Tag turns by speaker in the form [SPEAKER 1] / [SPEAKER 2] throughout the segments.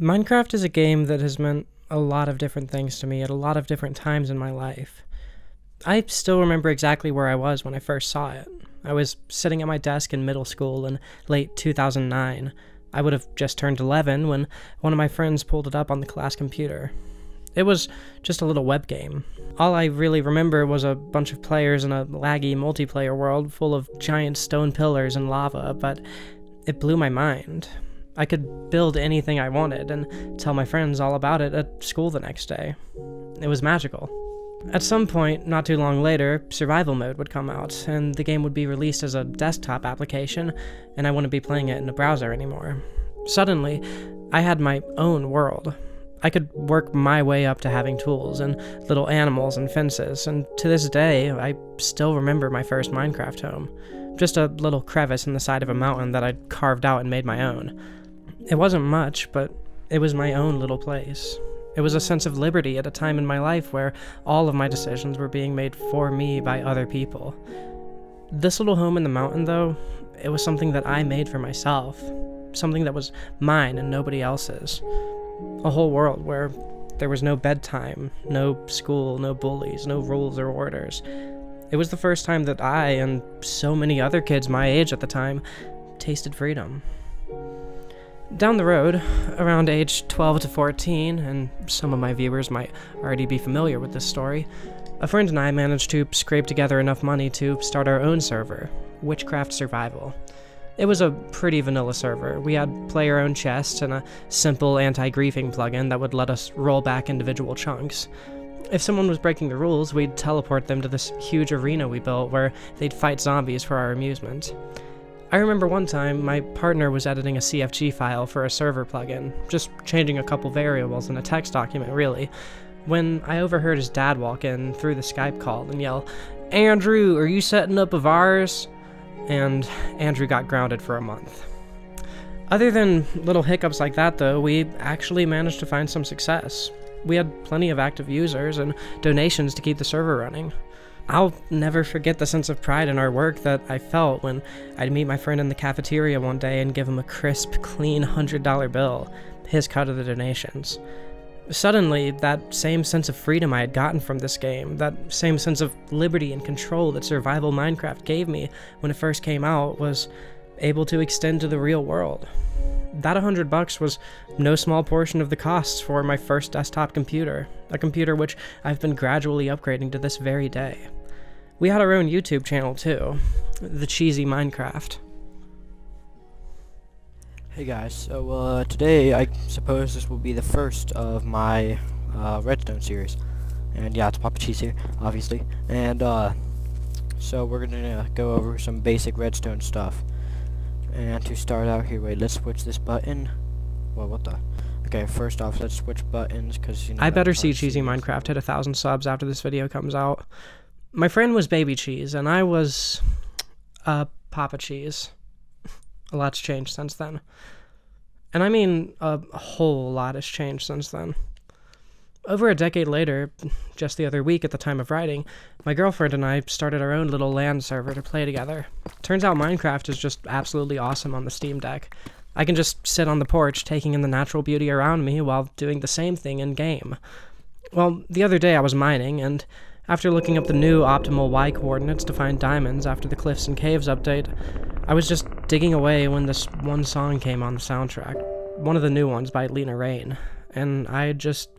[SPEAKER 1] Minecraft is a game that has meant a lot of different things to me at a lot of different times in my life. I still remember exactly where I was when I first saw it. I was sitting at my desk in middle school in late 2009. I would have just turned 11 when one of my friends pulled it up on the class computer. It was just a little web game. All I really remember was a bunch of players in a laggy multiplayer world full of giant stone pillars and lava, but it blew my mind. I could build anything I wanted and tell my friends all about it at school the next day. It was magical. At some point, not too long later, survival mode would come out, and the game would be released as a desktop application, and I wouldn't be playing it in a browser anymore. Suddenly, I had my own world. I could work my way up to having tools and little animals and fences, and to this day, I still remember my first Minecraft home. Just a little crevice in the side of a mountain that I'd carved out and made my own. It wasn't much, but it was my own little place. It was a sense of liberty at a time in my life where all of my decisions were being made for me by other people. This little home in the mountain, though, it was something that I made for myself. Something that was mine and nobody else's. A whole world where there was no bedtime, no school, no bullies, no rules or orders. It was the first time that I, and so many other kids my age at the time, tasted freedom. Down the road, around age 12 to 14, and some of my viewers might already be familiar with this story, a friend and I managed to scrape together enough money to start our own server, Witchcraft Survival. It was a pretty vanilla server. We had player-owned chests and a simple anti-griefing plugin that would let us roll back individual chunks. If someone was breaking the rules, we'd teleport them to this huge arena we built where they'd fight zombies for our amusement. I remember one time my partner was editing a CFG file for a server plugin, just changing a couple variables in a text document really, when I overheard his dad walk in through the Skype call and yell, "Andrew, are you setting up a virus?" And Andrew got grounded for a month. Other than little hiccups like that though, we actually managed to find some success. We had plenty of active users and donations to keep the server running. I'll never forget the sense of pride in our work that I felt when I'd meet my friend in the cafeteria one day and give him a crisp, clean $100 bill, his cut of the donations. Suddenly, that same sense of freedom I had gotten from this game, that same sense of liberty and control that survival Minecraft gave me when it first came out, was able to extend to the real world. That $100 was no small portion of the costs for my first desktop computer, a computer which I've been gradually upgrading to this very day. We had our own YouTube channel too, The Cheesy Minecraft.
[SPEAKER 2] Hey guys, so today I suppose this will be the first of my Redstone series. And yeah, it's Papa Cheese here, obviously. And so we're gonna go over some basic Redstone stuff. And to start out here, wait, let's switch this button. Well, what the? Okay, first off, let's switch buttons, because, you know...
[SPEAKER 1] I better see Cheesy Minecraft hit 1,000 subs after this video comes out. My friend was Baby Cheese, and I was... Papa Cheese. A lot's changed since then. And I mean, a whole lot has changed since then. Over a decade later, just the other week at the time of writing, my girlfriend and I started our own little LAN server to play together. Turns out Minecraft is just absolutely awesome on the Steam Deck. I can just sit on the porch taking in the natural beauty around me while doing the same thing in-game. Well, the other day I was mining, and after looking up the new optimal Y coordinates to find diamonds after the Cliffs and Caves update, I was just digging away when this one song came on the soundtrack, one of the new ones by Lena Raine, and I just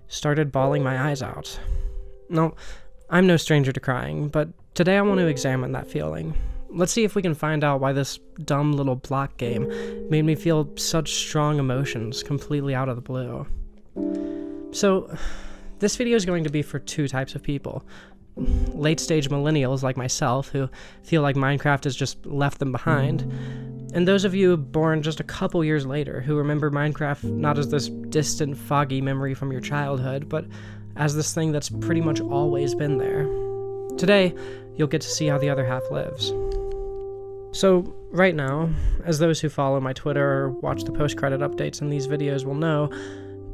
[SPEAKER 1] started bawling my eyes out. No, I'm no stranger to crying, but today I want to examine that feeling. Let's see if we can find out why this dumb little block game made me feel such strong emotions completely out of the blue. So, this video is going to be for two types of people. Late-stage millennials like myself who feel like Minecraft has just left them behind, and those of you born just a couple years later who remember Minecraft not as this distant, foggy memory from your childhood, but as this thing that's pretty much always been there. Today, you'll get to see how the other half lives. So, right now, as those who follow my Twitter or watch the post-credit updates in these videos will know,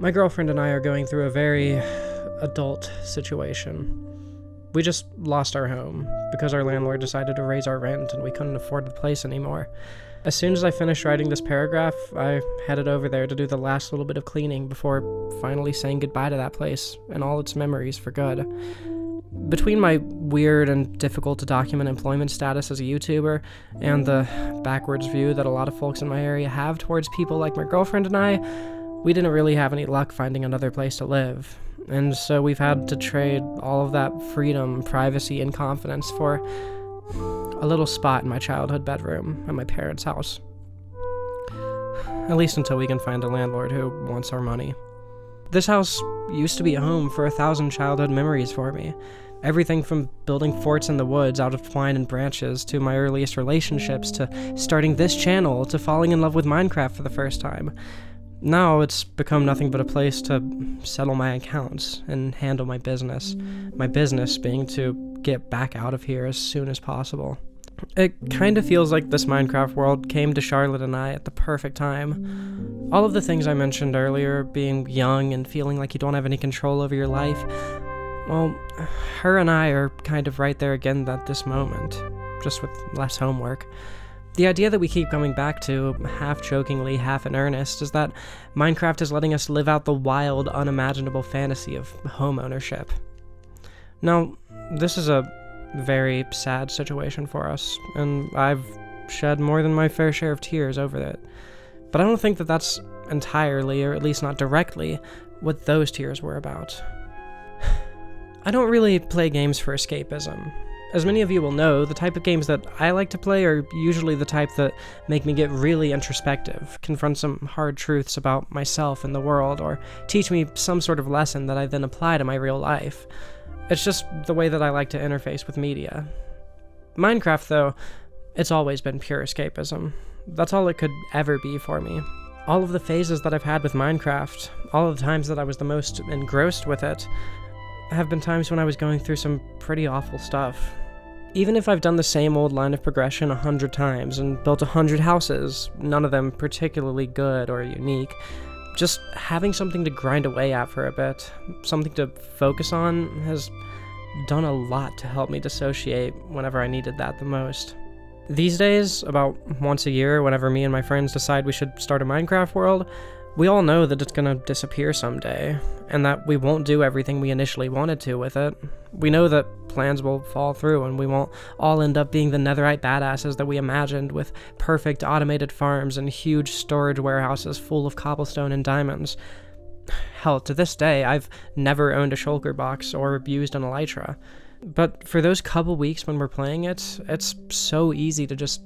[SPEAKER 1] my girlfriend and I are going through a very adult situation. We just lost our home because our landlord decided to raise our rent and we couldn't afford the place anymore. As soon as I finished writing this paragraph, I headed over there to do the last little bit of cleaning before finally saying goodbye to that place and all its memories for good. Between my weird and difficult to document employment status as a YouTuber and the backwards view that a lot of folks in my area have towards people like my girlfriend and I, we didn't really have any luck finding another place to live. And so we've had to trade all of that freedom, privacy, and confidence for a little spot in my childhood bedroom at my parents' house. At least until we can find a landlord who wants our money. This house used to be a home for 1,000 childhood memories for me. Everything from building forts in the woods out of twine and branches, to my earliest relationships, to starting this channel, to falling in love with Minecraft for the first time. Now it's become nothing but a place to settle my accounts and handle my business. My business being to get back out of here as soon as possible. It kind of feels like this Minecraft world came to Charlotte and I at the perfect time. All of the things I mentioned earlier, being young and feeling like you don't have any control over your life, well, her and I are kind of right there again at this moment, just with less homework. The idea that we keep coming back to, half jokingly, half in earnest, is that Minecraft is letting us live out the wild, unimaginable fantasy of home ownership. Now, this is a very sad situation for us, and I've shed more than my fair share of tears over it. But I don't think that that's entirely, or at least not directly, what those tears were about. I don't really play games for escapism. As many of you will know, the type of games that I like to play are usually the type that make me get really introspective, confront some hard truths about myself and the world, or teach me some sort of lesson that I then apply to my real life. It's just the way that I like to interface with media. Minecraft, though, it's always been pure escapism. That's all it could ever be for me. All of the phases that I've had with Minecraft, all of the times that I was the most engrossed with it, have been times when I was going through some pretty awful stuff. Even if I've done the same old line of progression 100 times and built 100 houses, none of them particularly good or unique, just having something to grind away at for a bit, something to focus on, has done a lot to help me dissociate whenever I needed that the most. These days, about once a year, whenever me and my friends decide we should start a Minecraft world, we all know that it's gonna disappear someday, and that we won't do everything we initially wanted to with it. We know that plans will fall through, and we won't all end up being the netherite badasses that we imagined, with perfect automated farms and huge storage warehouses full of cobblestone and diamonds. Hell, to this day, I've never owned a shulker box or used an elytra. But for those couple weeks when we're playing it, it's so easy to just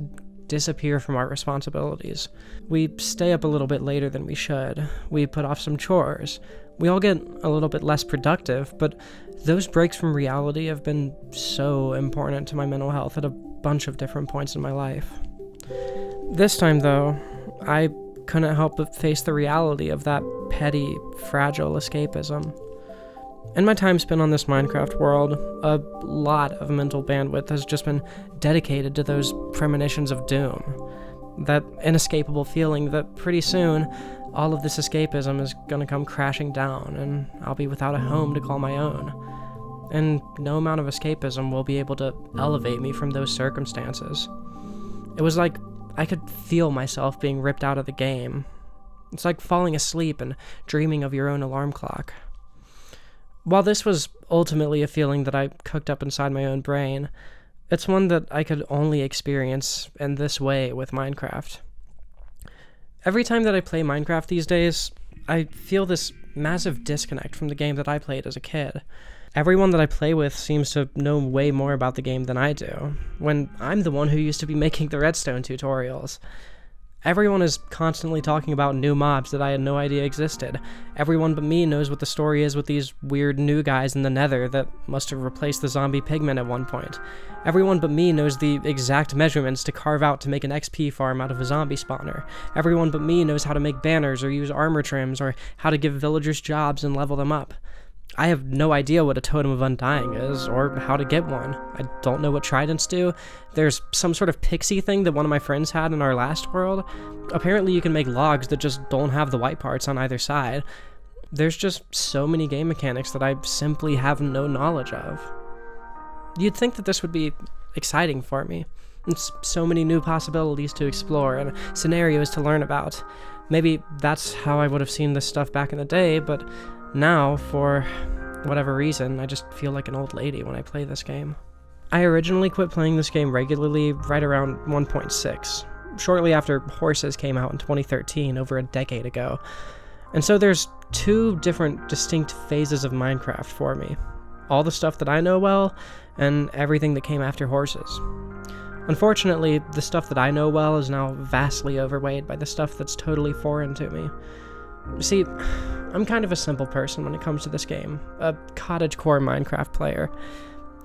[SPEAKER 1] disappear from our responsibilities. We stay up a little bit later than we should. We put off some chores. We all get a little bit less productive, but those breaks from reality have been so important to my mental health at a bunch of different points in my life. This time, though, I couldn't help but face the reality of that petty, fragile escapism. In my time spent on this Minecraft world, a lot of mental bandwidth has just been dedicated to those premonitions of doom. That inescapable feeling that pretty soon, all of this escapism is gonna come crashing down, and I'll be without a home to call my own. And no amount of escapism will be able to elevate me from those circumstances. It was like I could feel myself being ripped out of the game. It's like falling asleep and dreaming of your own alarm clock. While this was ultimately a feeling that I cooked up inside my own brain, it's one that I could only experience in this way with Minecraft. Every time that I play Minecraft these days, I feel this massive disconnect from the game that I played as a kid. Everyone that I play with seems to know way more about the game than I do, when I'm the one who used to be making the redstone tutorials. Everyone is constantly talking about new mobs that I had no idea existed. Everyone but me knows what the story is with these weird new guys in the nether that must have replaced the zombie pigmen at one point. Everyone but me knows the exact measurements to carve out to make an XP farm out of a zombie spawner. Everyone but me knows how to make banners or use armor trims or how to give villagers jobs and level them up. I have no idea what a Totem of Undying is, or how to get one. I don't know what tridents do. There's some sort of pixie thing that one of my friends had in our last world. Apparently you can make logs that just don't have the white parts on either side. There's just so many game mechanics that I simply have no knowledge of. You'd think that this would be exciting for me. It's so many new possibilities to explore and scenarios to learn about. Maybe that's how I would have seen this stuff back in the day, but now, for whatever reason, I just feel like an old lady when I play this game. I originally quit playing this game regularly right around 1.6, shortly after Horses came out in 2013, over a decade ago. And so there's two different distinct phases of Minecraft for me. All the stuff that I know well, and everything that came after Horses. Unfortunately, the stuff that I know well is now vastly overweighed by the stuff that's totally foreign to me. See, I'm kind of a simple person when it comes to this game, a cottagecore Minecraft player.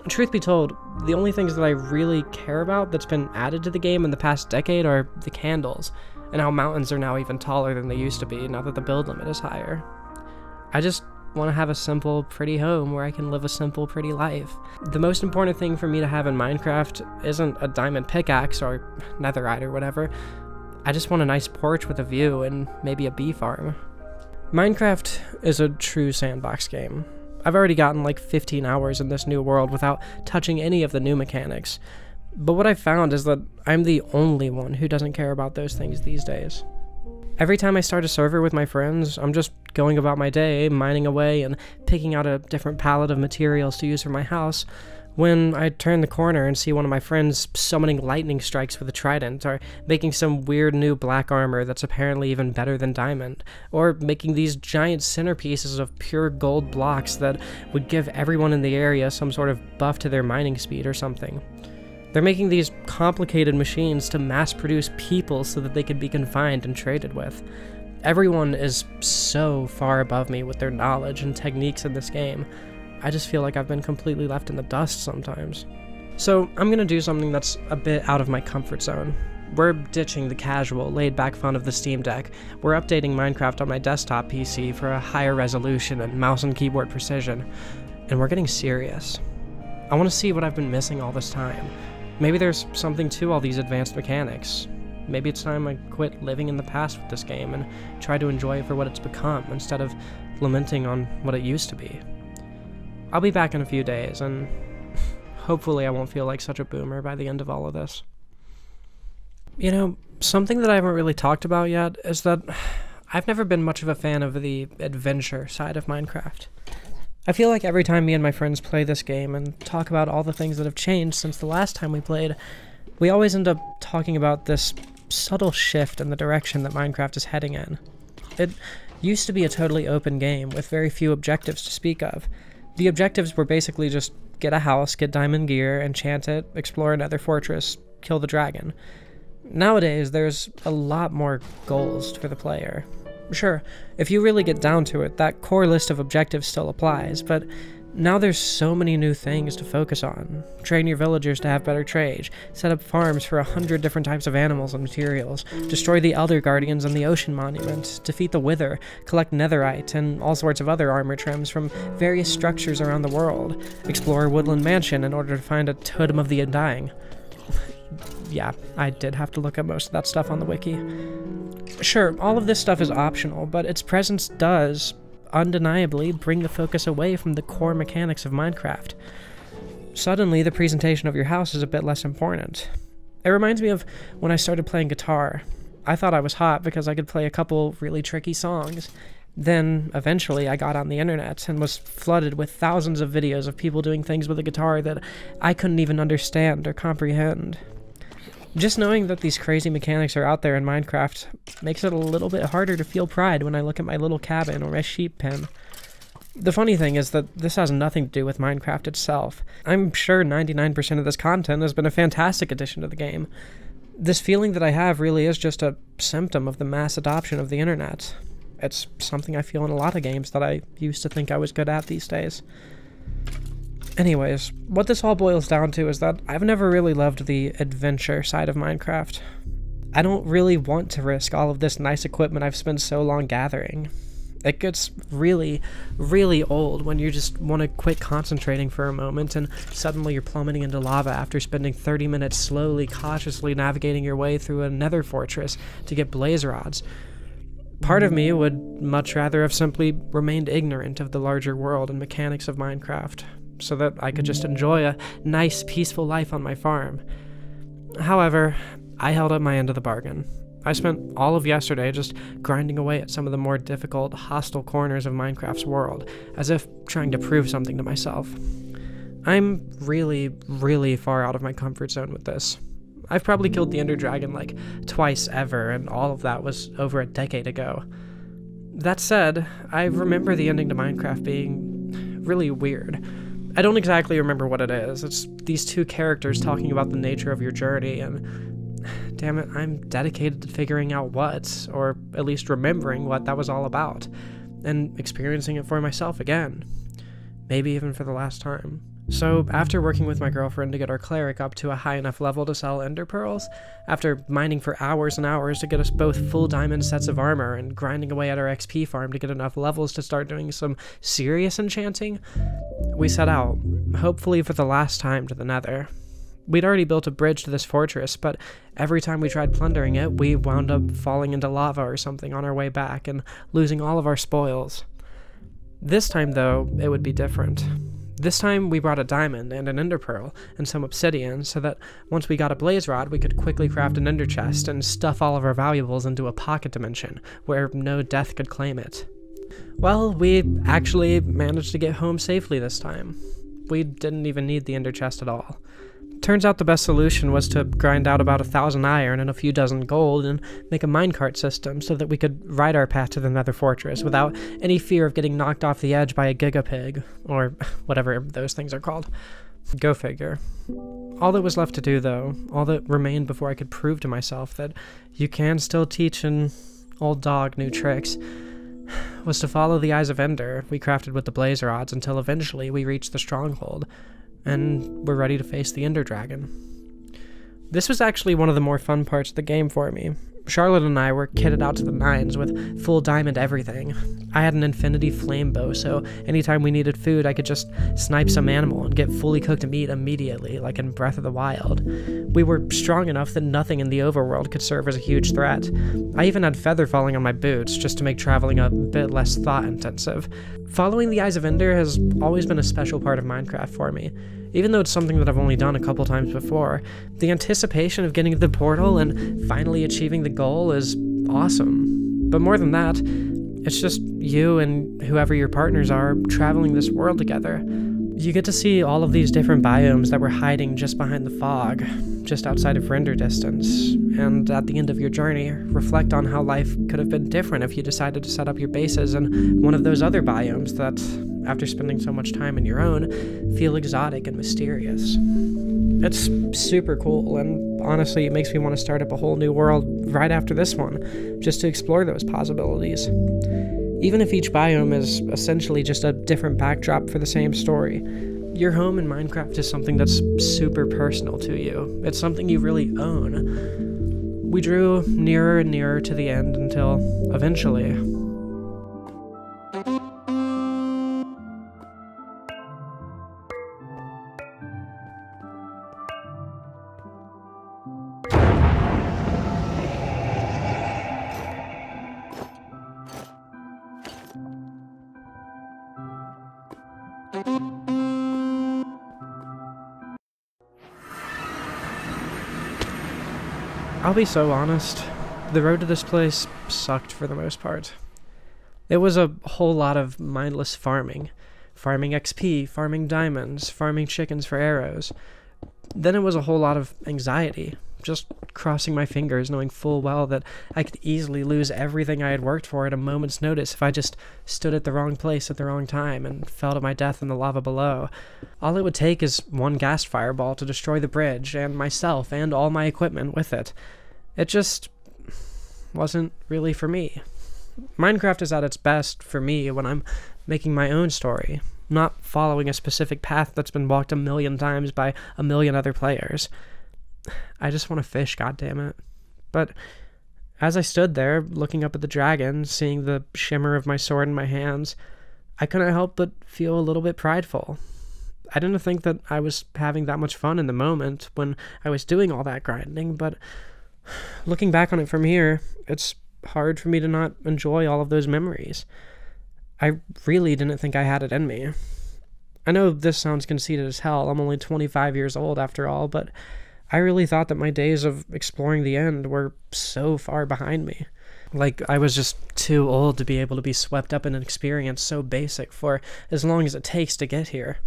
[SPEAKER 1] Truth be told, the only things that I really care about that's been added to the game in the past decade are the candles, and how mountains are now even taller than they used to be now that the build limit is higher. I just want to have a simple, pretty home where I can live a simple, pretty life. The most important thing for me to have in Minecraft isn't a diamond pickaxe or netherite or whatever. I just want a nice porch with a view and maybe a bee farm. Minecraft is a true sandbox game. I've already gotten like 15 hours in this new world without touching any of the new mechanics. But what I've found is that I'm the only one who doesn't care about those things these days. Every time I start a server with my friends, I'm just going about my day, mining away and picking out a different palette of materials to use for my house, when I turn the corner and see one of my friends summoning lightning strikes with a trident, or making some weird new black armor that's apparently even better than diamond, or making these giant centerpieces of pure gold blocks that would give everyone in the area some sort of buff to their mining speed or something. They're making these complicated machines to mass-produce people so that they can be confined and traded with. Everyone is so far above me with their knowledge and techniques in this game. I just feel like I've been completely left in the dust sometimes. So I'm gonna do something that's a bit out of my comfort zone. We're ditching the casual, laid-back fun of the Steam Deck. We're updating Minecraft on my desktop PC for a higher resolution and mouse and keyboard precision. And we're getting serious. I want to see what I've been missing all this time. Maybe there's something to all these advanced mechanics. Maybe it's time I quit living in the past with this game and try to enjoy it for what it's become instead of lamenting on what it used to be. I'll be back in a few days, and hopefully I won't feel like such a boomer by the end of all of this. You know, something that I haven't really talked about yet is that I've never been much of a fan of the adventure side of Minecraft. I feel like every time me and my friends play this game and talk about all the things that have changed since the last time we played, we always end up talking about this subtle shift in the direction that Minecraft is heading in. It used to be a totally open game with very few objectives to speak of. The objectives were basically just get a house, get diamond gear, enchant it, explore another fortress, kill the dragon. Nowadays, there's a lot more goals for the player. Sure, if you really get down to it, that core list of objectives still applies, but now there's so many new things to focus on. Train your villagers to have better trade, set up farms for 100 different types of animals and materials, destroy the Elder Guardians and the Ocean Monument, defeat the Wither, collect netherite, and all sorts of other armor trims from various structures around the world, explore Woodland Mansion in order to find a Totem of the Undying. Yeah, I did have to look up most of that stuff on the wiki. Sure, all of this stuff is optional, but its presence does, undeniably, bring the focus away from the core mechanics of Minecraft. Suddenly, the presentation of your house is a bit less important. It reminds me of when I started playing guitar. I thought I was hot because I could play a couple really tricky songs. Then, eventually, I got on the internet and was flooded with thousands of videos of people doing things with a guitar that I couldn't even understand or comprehend. Just knowing that these crazy mechanics are out there in Minecraft makes it a little bit harder to feel pride when I look at my little cabin or my sheep pen. The funny thing is that this has nothing to do with Minecraft itself. I'm sure 99% of this content has been a fantastic addition to the game. This feeling that I have really is just a symptom of the mass adoption of the internet. It's something I feel in a lot of games that I used to think I was good at these days. Anyways, what this all boils down to is that I've never really loved the adventure side of Minecraft. I don't really want to risk all of this nice equipment I've spent so long gathering. It gets really, really old when you just want to quit concentrating for a moment and suddenly you're plummeting into lava after spending 30 minutes slowly, cautiously navigating your way through a nether fortress to get blaze rods. Part of me would much rather have simply remained ignorant of the larger world and mechanics of Minecraft, so that I could just enjoy a nice, peaceful life on my farm. However, I held up my end of the bargain. I spent all of yesterday just grinding away at some of the more difficult, hostile corners of Minecraft's world, as if trying to prove something to myself. I'm really, really far out of my comfort zone with this. I've probably killed the Ender Dragon like twice ever, and all of that was over a decade ago. That said, I remember the ending to Minecraft being really weird. I don't exactly remember what it is. It's these two characters talking about the nature of your journey, and damn it, I'm dedicated to figuring out what, or at least remembering what that was all about, and experiencing it for myself again. Maybe even for the last time. So, after working with my girlfriend to get our cleric up to a high enough level to sell ender pearls, after mining for hours and hours to get us both full diamond sets of armor, and grinding away at our XP farm to get enough levels to start doing some serious enchanting, we set out, hopefully for the last time, to the Nether. We'd already built a bridge to this fortress, but every time we tried plundering it, we wound up falling into lava or something on our way back and losing all of our spoils. This time, though, it would be different. This time, we brought a diamond and an ender pearl and some obsidian so that once we got a blaze rod, we could quickly craft an ender chest and stuff all of our valuables into a pocket dimension where no death could claim it. Well, we actually managed to get home safely this time. We didn't even need the ender chest at all. Turns out the best solution was to grind out about 1,000 iron and a few dozen gold and make a minecart system so that we could ride our path to the Nether Fortress without any fear of getting knocked off the edge by a gigapig, or whatever those things are called. Go figure. All that was left to do, though, all that remained before I could prove to myself that you can still teach an old dog new tricks, was to follow the Eyes of Ender we crafted with the blaze rods until eventually we reached the stronghold, and we're ready to face the Ender Dragon. This was actually one of the more fun parts of the game for me. Charlotte and I were kitted out to the nines with full diamond everything. I had an infinity flame bow, so anytime we needed food, I could just snipe some animal and get fully cooked meat immediately, like in Breath of the Wild. We were strong enough that nothing in the overworld could serve as a huge threat. I even had feather falling on my boots just to make traveling a bit less thought-intensive. Following the Eyes of Ender has always been a special part of Minecraft for me. Even though it's something that I've only done a couple times before, the anticipation of getting to the portal and finally achieving the goal is awesome. But more than that, it's just you and whoever your partners are traveling this world together. You get to see all of these different biomes that were hiding just behind the fog, just outside of render distance, and at the end of your journey, reflect on how life could have been different if you decided to set up your bases in one of those other biomes that, after spending so much time in your own, feel exotic and mysterious. It's super cool, and honestly, it makes me want to start up a whole new world right after this one, just to explore those possibilities. Even if each biome is essentially just a different backdrop for the same story, your home in Minecraft is something that's super personal to you. It's something you really own. We drew nearer and nearer to the end until, eventually, I'll be so honest, the road to this place sucked for the most part. It was a whole lot of mindless farming. Farming XP, farming diamonds, farming chickens for arrows. Then it was a whole lot of anxiety, just crossing my fingers knowing full well that I could easily lose everything I had worked for at a moment's notice if I just stood at the wrong place at the wrong time and fell to my death in the lava below. All it would take is one ghast fireball to destroy the bridge, and myself and all my equipment with it. It just wasn't really for me. Minecraft is at its best for me when I'm making my own story, not following a specific path that's been walked a million times by a million other players. I just want to fish, goddammit. But as I stood there, looking up at the dragon, seeing the shimmer of my sword in my hands, I couldn't help but feel a little bit prideful. I didn't think that I was having that much fun in the moment when I was doing all that grinding, but looking back on it from here, it's hard for me to not enjoy all of those memories. I really didn't think I had it in me. I know this sounds conceited as hell. I'm only 25 years old after all, but I really thought that my days of exploring the end were so far behind me. Like, I was just too old to be able to be swept up in an experience so basic for as long as it takes to get here.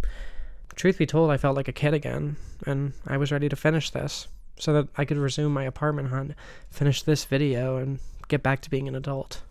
[SPEAKER 1] Truth be told, I felt like a kid again, and I was ready to finish this, so that I could resume my apartment hunt, finish this video, and get back to being an adult.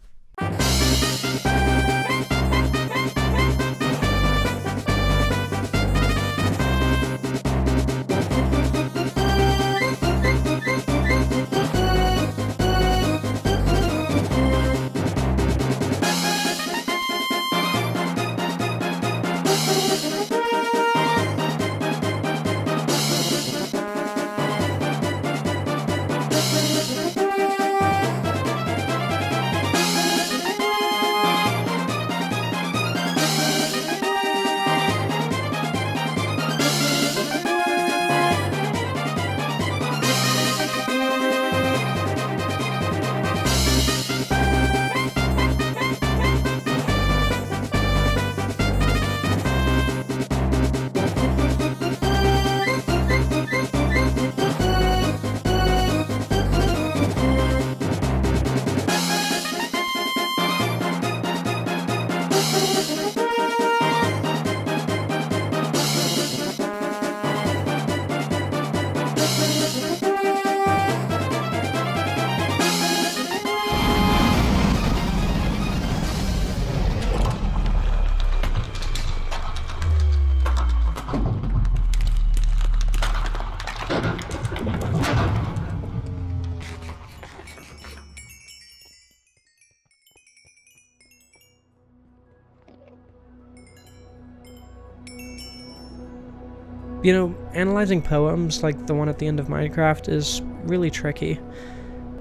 [SPEAKER 1] You know, analyzing poems like the one at the end of Minecraft is really tricky.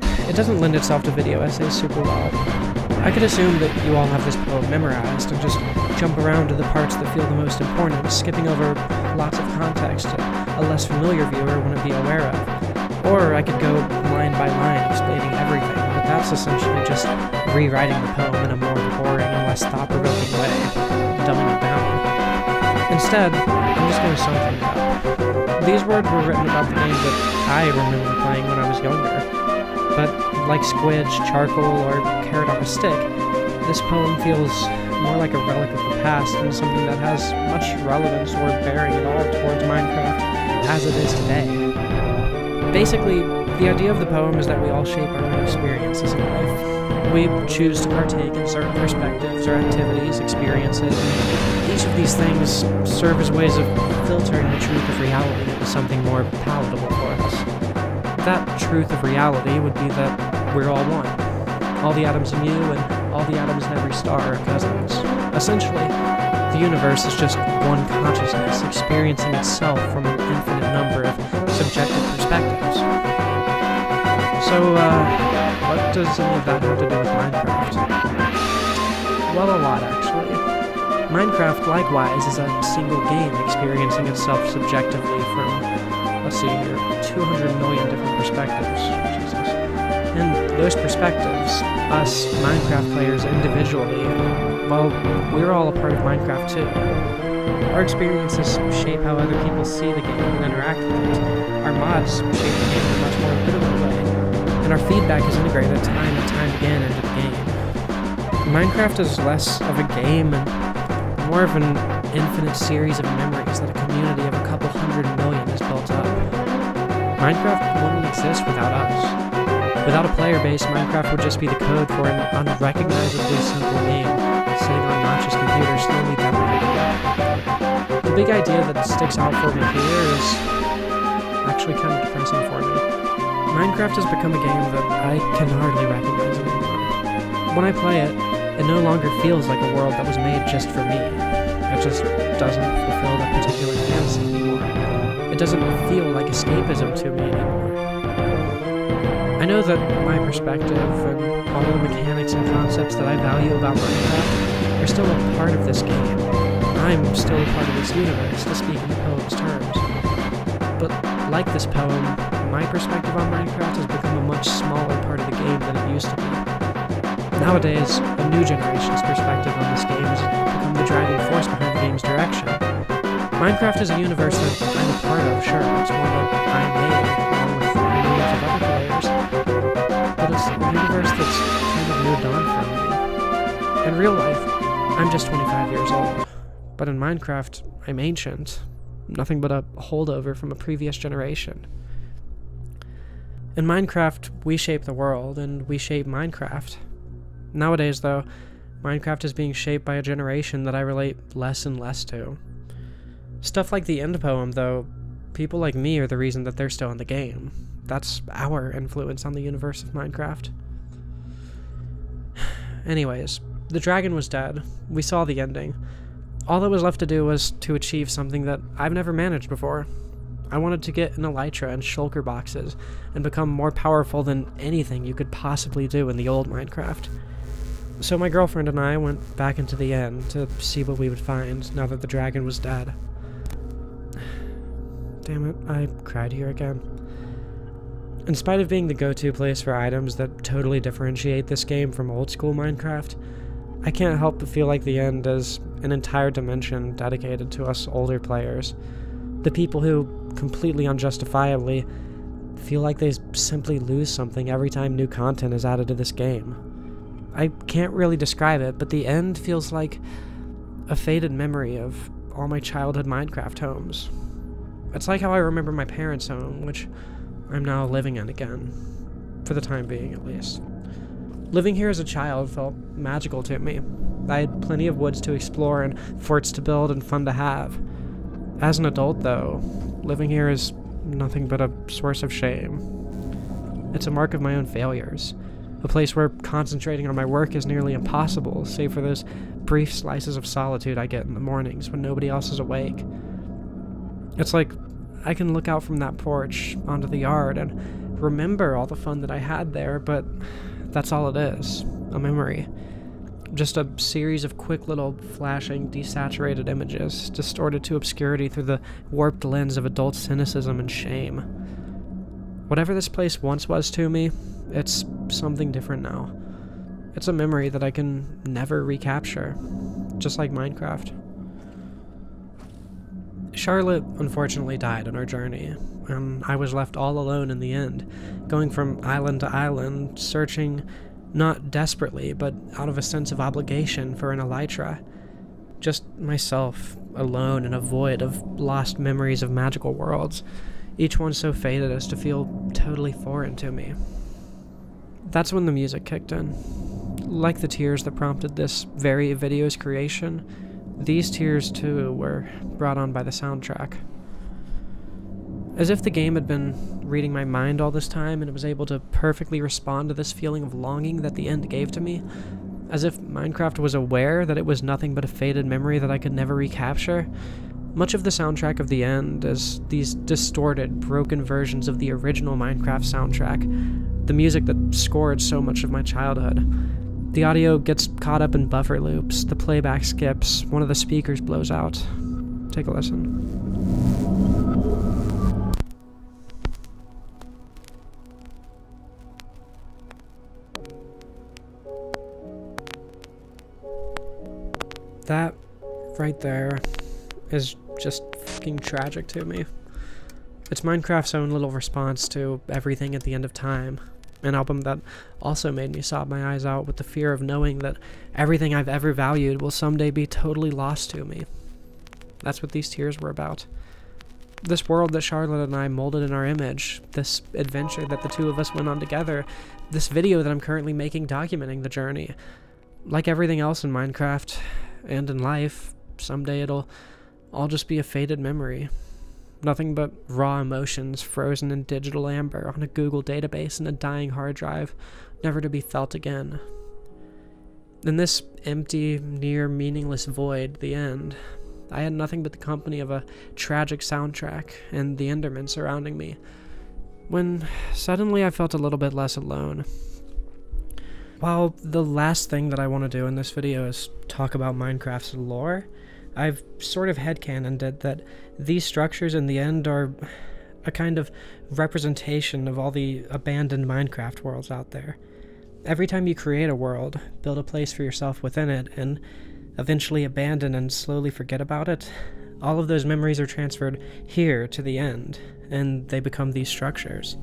[SPEAKER 1] It doesn't lend itself to video essays super well. I could assume that you all have this poem memorized and just jump around to the parts that feel the most important, skipping over lots of context a less familiar viewer wouldn't be aware of. Or I could go line by line explaining everything, but that's essentially just rewriting the poem in a more boring and less thought-provoking way, dumbing it down. Instead, I'm just going to sum things up. These words were written about the game that I remember playing when I was younger. But like squidge, charcoal, or carrot on a stick, this poem feels more like a relic of the past than something that has much relevance or bearing at all towards Minecraft as it is today. Basically, the idea of the poem is that we all shape our own experiences in life. We choose to partake in certain perspectives or activities, experiences, and each of these things serve as ways of filtering the truth of reality into something more palatable for us. That truth of reality would be that we're all one. All the atoms in you and all the atoms in every star are cousins. Essentially, the universe is just one consciousness experiencing itself from an infinite number of subjective perspectives. So, what does any of that have to do with Minecraft? Well, a lot, actually. Minecraft, likewise, is a single game experiencing itself subjectively from, let's see here, 200 million different perspectives. Jesus. And those perspectives, us Minecraft players individually, well, we're all a part of Minecraft too. Our experiences shape how other people see the game and interact with it. Our mods shape the game in a much more literal way. And our feedback is integrated time and time again into the game. Minecraft is less of a game and more of an infinite series of memories that a community of a couple 100 million has built up. Minecraft wouldn't exist without us. Without a player base, Minecraft would just be the code for an unrecognizably simple game sitting on Notch's computer slowly deprecating. The big idea that sticks out for me here is actually kind of depressing for me. Minecraft has become a game that I can hardly recognize anymore. When I play it, it no longer feels like a world that was made just for me. It just doesn't fulfill that particular fantasy anymore. It doesn't feel like escapism to me anymore. I know that my perspective and all the mechanics and concepts that I value about Minecraft are still a part of this game. I'm still a part of this universe, to speak in the poem's terms. But like this poem, my perspective on Minecraft has become a much smaller part of the game than it used to be. Nowadays, a new generation's perspective on this game has become the driving force behind the game's direction. Minecraft is a universe that I'm a part of, sure. It's one that I made, along with millions of other players. But it's a universe that's kind of moved on from me. In real life, I'm just 25 years old. But in Minecraft, I'm ancient. Nothing but a holdover from a previous generation. In Minecraft, we shape the world, and we shape Minecraft. Nowadays, though, Minecraft is being shaped by a generation that I relate less and less to. Stuff like the end poem, though, people like me are the reason that they're still in the game. That's our influence on the universe of Minecraft. Anyways, the dragon was dead. We saw the ending. All that was left to do was to achieve something that I've never managed before. I wanted to get an elytra and shulker boxes and become more powerful than anything you could possibly do in the old Minecraft. So my girlfriend and I went back into the end to see what we would find now that the dragon was dead. Damn it, I cried here again. In spite of being the go-to place for items that totally differentiate this game from old-school Minecraft, I can't help but feel like the end is an entire dimension dedicated to us older players. The people who, completely unjustifiably, feel like they simply lose something every time new content is added to this game. I can't really describe it, but the end feels like a faded memory of all my childhood Minecraft homes. It's like how I remember my parents' home, which I'm now living in again. For the time being, at least. Living here as a child felt magical to me. I had plenty of woods to explore and forts to build and fun to have. As an adult, though, living here is nothing but a source of shame. It's a mark of my own failures. A place where concentrating on my work is nearly impossible, save for those brief slices of solitude I get in the mornings when nobody else is awake. It's like I can look out from that porch onto the yard and remember all the fun that I had there, but that's all it is, a memory. Just a series of quick little flashing, desaturated images, distorted to obscurity through the warped lens of adult cynicism and shame. Whatever this place once was to me, it's something different now. It's a memory that I can never recapture, just like Minecraft. Charlotte unfortunately died on our journey, and I was left all alone in the end, going from island to island, searching not desperately, but out of a sense of obligation for an elytra. Just myself, alone in a void of lost memories of magical worlds, each one so faded as to feel totally foreign to me. That's when the music kicked in. Like the tears that prompted this very video's creation, these tears, too, were brought on by the soundtrack. As if the game had been reading my mind all this time and it was able to perfectly respond to this feeling of longing that the end gave to me, as if Minecraft was aware that it was nothing but a faded memory that I could never recapture, much of the soundtrack of the end is these distorted, broken versions of the original Minecraft soundtrack, the music that scored so much of my childhood. The audio gets caught up in buffer loops, the playback skips, one of the speakers blows out. Take a listen. That right there is just fucking tragic to me. It's Minecraft's own little response to everything at the end of time. An album that also made me sob my eyes out with the fear of knowing that everything I've ever valued will someday be totally lost to me. That's what these tears were about. This world that Charlotte and I molded in our image, this adventure that the two of us went on together, this video that I'm currently making documenting the journey. Like everything else in Minecraft and in life, someday it'll all just be a faded memory. Nothing but raw emotions frozen in digital amber on a Google database in a dying hard drive, never to be felt again. In this empty, near meaningless void, the end, I had nothing but the company of a tragic soundtrack and the Endermen surrounding me, when suddenly I felt a little bit less alone. While the last thing that I want to do in this video is talk about Minecraft's lore, I've sort of headcanoned it that these structures in the end are a kind of representation of all the abandoned Minecraft worlds out there. Every time you create a world, build a place for yourself within it, and eventually abandon and slowly forget about it, all of those memories are transferred here to the end, and they become these structures.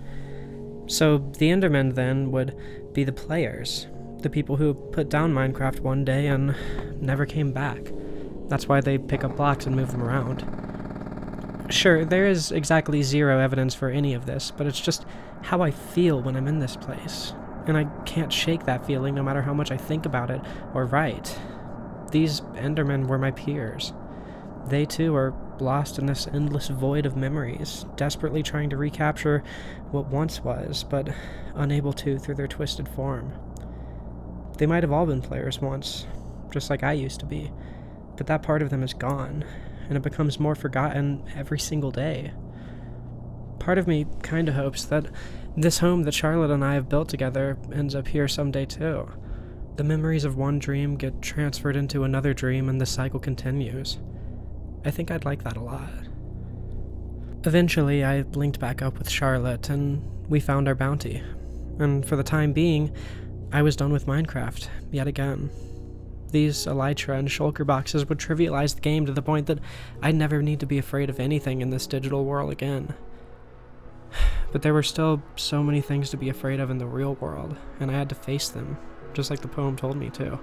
[SPEAKER 1] So the Endermen then would be the players, the people who put down Minecraft one day and never came back. That's why they pick up blocks and move them around. Sure, there is exactly zero evidence for any of this, but it's just how I feel when I'm in this place. And I can't shake that feeling no matter how much I think about it or write. These Endermen were my peers. They too are lost in this endless void of memories, desperately trying to recapture what once was, but unable to through their twisted form. They might have all been players once, just like I used to be, but that part of them is gone, and it becomes more forgotten every single day. Part of me kinda hopes that this home that Charlotte and I have built together ends up here someday too. The memories of one dream get transferred into another dream and the cycle continues. I think I'd like that a lot. Eventually, I linked back up with Charlotte, and we found our bounty. And for the time being, I was done with Minecraft, yet again. These Elytra and Shulker boxes would trivialize the game to the point that I'd never need to be afraid of anything in this digital world again. But there were still so many things to be afraid of in the real world, and I had to face them, just like the poem told me to.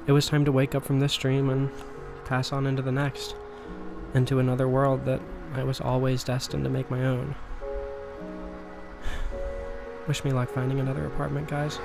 [SPEAKER 1] It was time to wake up from this dream and pass on into the next, into another world that I was always destined to make my own. Wish me luck finding another apartment, guys.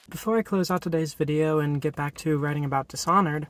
[SPEAKER 1] Before I close out today's video and get back to writing about Dishonored,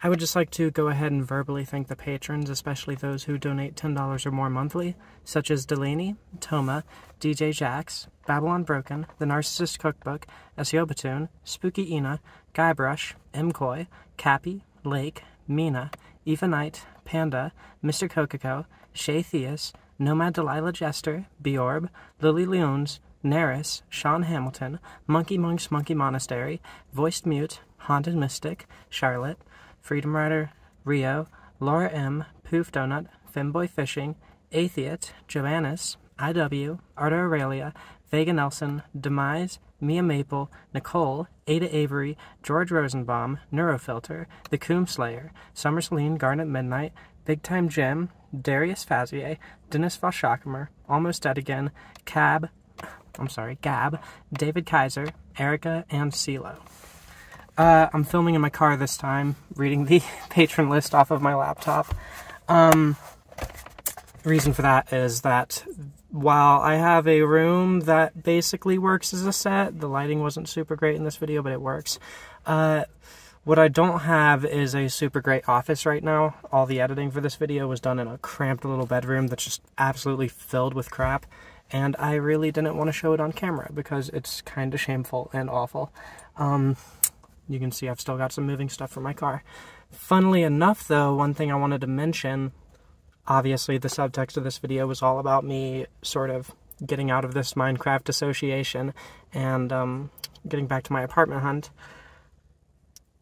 [SPEAKER 1] I would just like to go ahead and verbally thank the patrons, especially those who donate $10 or more monthly, such as Delaney, Toma, DJ Jax, Babylon Broken, The Narcissist Cookbook, Esiobatoon, Spooky Ina, Guybrush, Mcoy, Cappy, Lake, Mina, Eva Knight, Panda, Mr. Cococo, Shay Theus, Nomad Delilah Jester, Bjorb, Lily Leones, Neris, Sean Hamilton, Monkey Monk's Monkey Monastery, Voiced Mute, Haunted Mystic, Charlotte, Freedom Rider, Rio, Laura M, Poof Donut, Femboy Fishing, Atheist, Joannis, IW, Arda Aurelia, Vega Nelson, Demise, Mia Maple, Nicole, Ada Avery, George Rosenbaum, Neurofilter, The Coom Slayer, Summer Celine, Garnet Midnight, Big Time Jim, Darius Fazier, Dennis Voshakamer, Almost Dead Again, Gab, David Kaiser, Erica, and CeeLo. I'm filming in my car this time, reading the patron list off of my laptop. The reason for that is that while I have a room that basically works as a set, the lighting wasn't super great in this video, but it works. What I don't have is a super great office right now. All the editing for this video was done in a cramped little bedroom that's just absolutely filled with crap. And I really didn't want to show it on camera because it's kind of shameful and awful. You can see I've still got some moving stuff for my car. Funnily enough, though, one thing I wanted to mention, obviously the subtext of this video was all about me sort of getting out of this Minecraft association and getting back to my apartment hunt.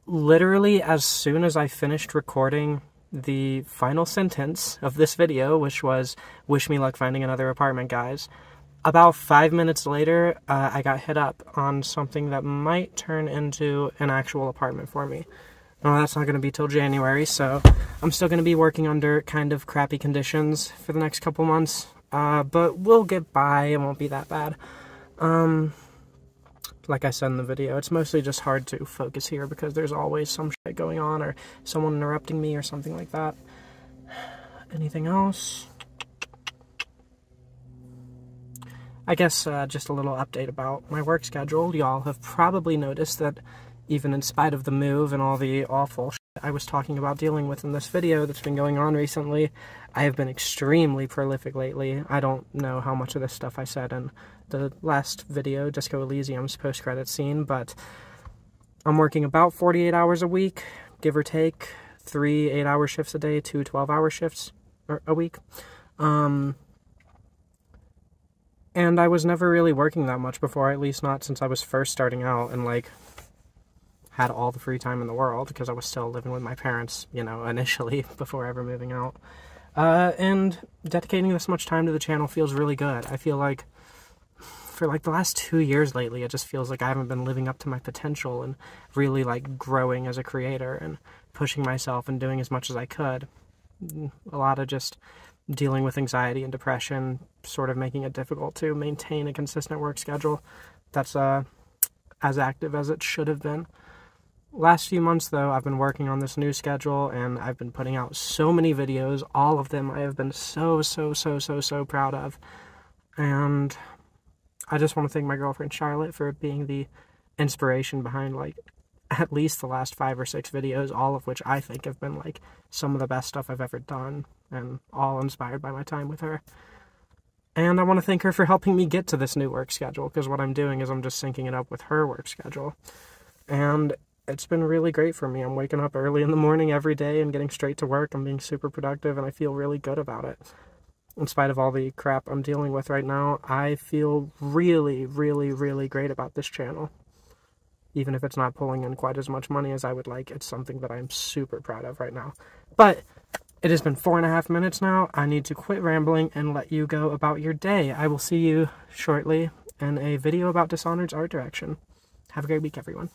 [SPEAKER 1] Literally, as soon as I finished recording the final sentence of this video, which was, wish me luck finding another apartment, guys, About 5 minutes later, I got hit up on something that might turn into an actual apartment for me. Well, that's not going to be till January, so I'm still going to be working under kind of crappy conditions for the next couple months. But we'll get by, it won't be that bad. Like I said in the video, it's mostly just hard to focus here because there's always some shit going on or someone interrupting me or something like that. Anything else? I guess just a little update about my work schedule. Y'all have probably noticed that even in spite of the move and all the awful shit I was talking about dealing with in this video that's been going on recently, I have been extremely prolific lately. I don't know how much of this stuff I said in the last video, Disco Elysium's post-credits scene, but I'm working about 48 hours a week, give or take, 3 8-hour shifts a day, 2 12-hour shifts a week. And I was never really working that much before, at least not since I was first starting out and, like, had all the free time in the world because I was still living with my parents, you know, initially, before ever moving out. And dedicating this much time to the channel feels really good. I feel like for, like, the last 2 years lately, it just feels like I haven't been living up to my potential and really, like, growing as a creator and pushing myself and doing as much as I could. A lot of just dealing with anxiety and depression, sort of making it difficult to maintain a consistent work schedule that's as active as it should have been. Last few months, though, I've been working on this new schedule, and I've been putting out so many videos. All of them I have been so proud of. And I just want to thank my girlfriend Charlotte for being the inspiration behind, like, at least the last 5 or 6 videos, all of which I think have been, like, some of the best stuff I've ever done, and all inspired by my time with her. And I want to thank her for helping me get to this new work schedule, because what I'm doing is I'm just syncing it up with her work schedule. And it's been really great for me. I'm waking up early in the morning every day and getting straight to work. I'm being super productive, and I feel really good about it. In spite of all the crap I'm dealing with right now, I feel really great about this channel. Even if it's not pulling in quite as much money as I would like, it's something that I'm super proud of right now. But it has been 4.5 minutes now. I need to quit rambling and let you go about your day. I will see you shortly in a video about Dishonored's art direction. Have a great week, everyone.